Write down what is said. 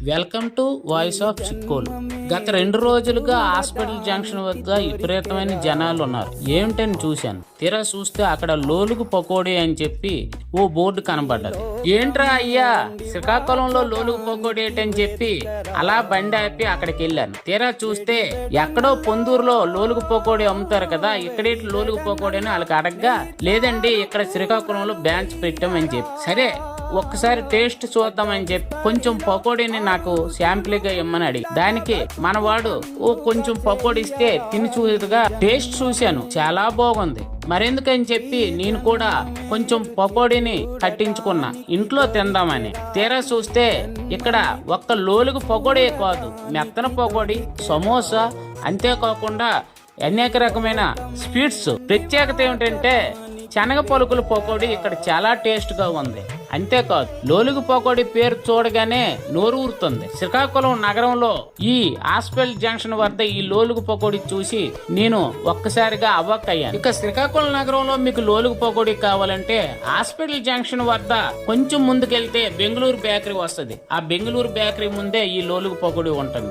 Welcome to voice of Chikkolu. గత 2 రోజులుగా hospital junction వద్ద విపరీతమైన జనాలు ఉన్నారు. ఏమిటని చూశాను. తీరా చూస్తే అక్కడ లోలుగు పకోడీ అని చెప్పి ఓ బోర్డు కనబడ్డది. ఏంట్రా అయ్యా, శ్రీకాకుళంలో లోలుగు పకోడీ ఏంటని చెప్పి అలా బండి ఆపి అక్కడికి వెళ్ళాను. తీరా చూస్తే ఎక్కడో పొందూరులో లోలుగు పకోడీ అమ్ముతారు కదా, ఇక్కడే లోలుగు పకోడీ అని వాళ్ళకి అడగ్గా, లేదండి ఇక్కడ శ్రీకాకుళంలో బ్రాంచ్ పెట్టామని చెప్పి, సరే ఒక్కసారి టేస్ట్ చూద్దామని చెప్పి కొంచెం పకోడీని నాకు శాంపిల్ గా ఇమ్మని అడిగి, దానికి మనవాడు ఓ కొంచెం పకోడీ ఇస్తే తిని చూడగా టేస్ట్ చూశాను, చాలా బాగుంది. మరెందుకని చెప్పి నేను కూడా కొంచెం పకోడీని కట్టించుకున్నా ఇంట్లో తిందామని. తీరా చూస్తే ఇక్కడ ఒక్క లోలుగు పకోడీ కాదు, మెత్తన పకోడీ, సమోసా, అంతేకాకుండా అనేక రకమైన స్వీట్స్. ప్రత్యేకత ఏమిటంటే శనగ పలుకుల పకోడీ ఇక్కడ చాలా టేస్ట్ గా ఉంది. అంతేకాదు లోలుగు పకోడీ పేరు చూడగానే నోరు ఊరుతుంది. శ్రీకాకుళం నగరంలో ఈ హాస్పిటల్ జంక్షన్ వద్ద ఈ లోలుగు పకోడీ చూసి నేను ఒక్కసారిగా అవాక్కయ్యాను. ఇక శ్రీకాకుళం నగరంలో మీకు లోలుగు పకోడీ కావాలంటే హాస్పిటల్ జంక్షన్ వద్ద కొంచెం ముందుకెళ్తే బెంగళూరు బేకరీ వస్తుంది. ఆ బెంగళూరు బేకరీ ముందే ఈ లోలుగు పకోడీ ఉంటుంది.